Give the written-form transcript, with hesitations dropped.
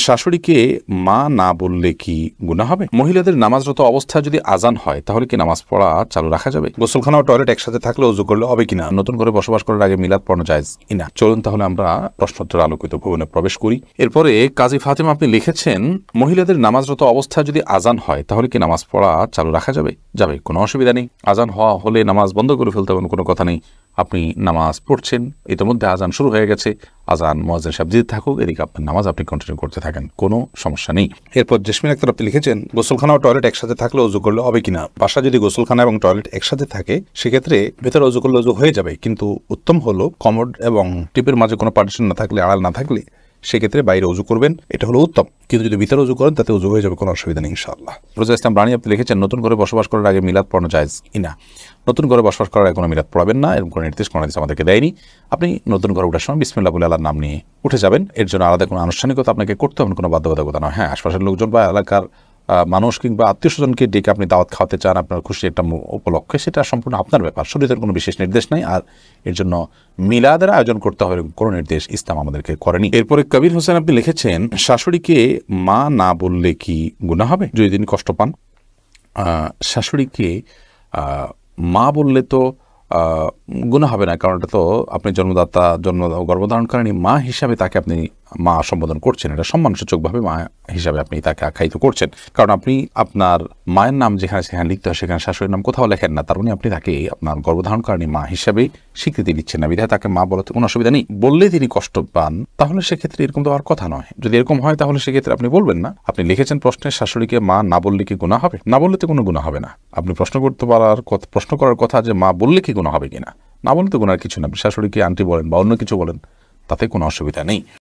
শাশুড়িকে মা না বললে কি গুনাহ হবে? মহিলাদের নামাজরত অবস্থায় যদি আজান হয় তাহলে কি নামাজ পড়া চালু রাখা যাবে? গোসলখানা ও টয়লেট একসাথে থাকলে ওযু করলে হবে কিনা? নতুন করে বসবাস করার আগে মিলাদ পড়ানো জায়েজ কিনা? চলুন তাহলে আমরা প্রশ্নোত্তর আলোকিত ভবনে প্রবেশ করি। এরপরে কাজী ফাতেমা আপনি লিখেছেন, মহিলাদের নামাজরত অবস্থায় যদি আজান হয় তাহলে কি নামাজ পড়া চালু রাখা যাবে? যাবে, কোনো অসুবিধা নেই। আজান হওয়া হলে নামাজ বন্ধ করে ফেলতে হবে, কোনো কথা নেই। আপনি নামাজ পড়ছেন, ইতিমধ্যে আজান শুরু হয়ে গেছে, আজান মুয়াজ্জিন সাহেব দিতে থাকুক, এদিকে আপনার নামাজ আপনি কন্টিনিউ করতে থাকেন, কোনো সমস্যা নেই। এরপর জেসমিন আক্তার আপনি লিখেছেন, গোসলখানা ও টয়লেট একসাথে থাকলে ওযু করলে হবে কিনা? বাসা যদি গোসলখানা এবং টয়লেট একসাথে থাকে সেক্ষেত্রে ভেতরে ওযু করলে ওযু হয়ে যাবে, কিন্তু উত্তম হলো কমোড এবং টিপের মাঝে কোনো পার্টিশন না থাকলে, আড়াল না থাকলে সেক্ষেত্রে বাইরে ওযু করবেন, এটা হলো উত্তম। কিন্তু যদি ভিতরে ওযু করেন তাতে ওযু হয়ে যাবে, কোনো অসুবিধা নেই ইনশাআল্লাহ। রোজা ইসলাম রানী আপনি লিখেছেন, নতুন করে বসবাস করার আগে মিলাদ পড়ানো জায়েজ কিনা? নতুন করে বসবাস করার আগে কোনো মিলাদ পড়াবেন না, এরকম কোনো নির্দেশ কোনো হাদিস আমাদেরকে দেয়নি। আপনি নতুন ঘরে ওঠার সময় বিসমিল্লাহ বলে আল্লাহর নাম নিয়ে উঠে যাবেন, এর জন্য আলাদা কোনো আনুষ্ঠানিকতা আপনাকে করতে হবে, কোনো বাধ্যবাধকতা নয়। হ্যাঁ, আশপাশের লোকজন বা এলাকার মানুষ কিংবা আত্মীয় স্বজনকে ডেকে আপনি দাওয়াত খাওয়াতে চান আপনার খুশি একটা উপলক্ষে, সেটা সম্পূর্ণ আপনার ব্যাপার, শরীয়তের কোনো বিশেষ নির্দেশ নাই। আর এর জন্য মিলাদের আয়োজন করতে হবে কোনো নির্দেশ ইসলাম আমাদেরকে করেনি। এরপরে কবির হোসেন আপনি লিখেছেন, শাশুড়িকে মা না বললে কি গুনাহ হবে যদি তিনি কষ্ট পান? শাশুড়িকে মা বললে তো গুনাহ হবে না, কারণ এটা তো আপনি জন্মদাতা গর্ভধারণকারিণী মা হিসাবে তাকে আপনি মা সম্বোধন করছেন, এটা সম্মানসূচকভাবে মা হিসাবে আপনি তাকে আখ্যায়িত করছেন। কারণ আপনি আপনার মায়ের নাম যেখানে সেখানে লিখতে হয়, সেখানে শাশুড়ির নাম কোথাও লেখেন না, তার মানে আপনি তাকে আপনার গর্ভধারণকারিণী মা হিসাবে স্বীকৃতি দিচ্ছেন না, বিধায় তাকে মা বলতে কোনো অসুবিধা নেই। বললে তিনি কষ্ট পান তাহলে সেক্ষেত্রে এরকম তো আর কথা নয়। যদি এরকম হয় তাহলে সেক্ষেত্রে আপনি বলবেন না। আপনি লিখেছেন প্রশ্নে, শাশুড়িকে মা না বললে কি গুনাহ হবে? না বললে তো কোনো গুনাহ হবে না। আপনি প্রশ্ন করার কথা যে মা বললে কি গুনাহ হবে কিনা, না বললে তো গুনার কিছু না। আপনি শাশুড়িকে আন্টি বলেন বা অন্য কিছু বলেন, তাতে কোনো অসুবিধা নেই।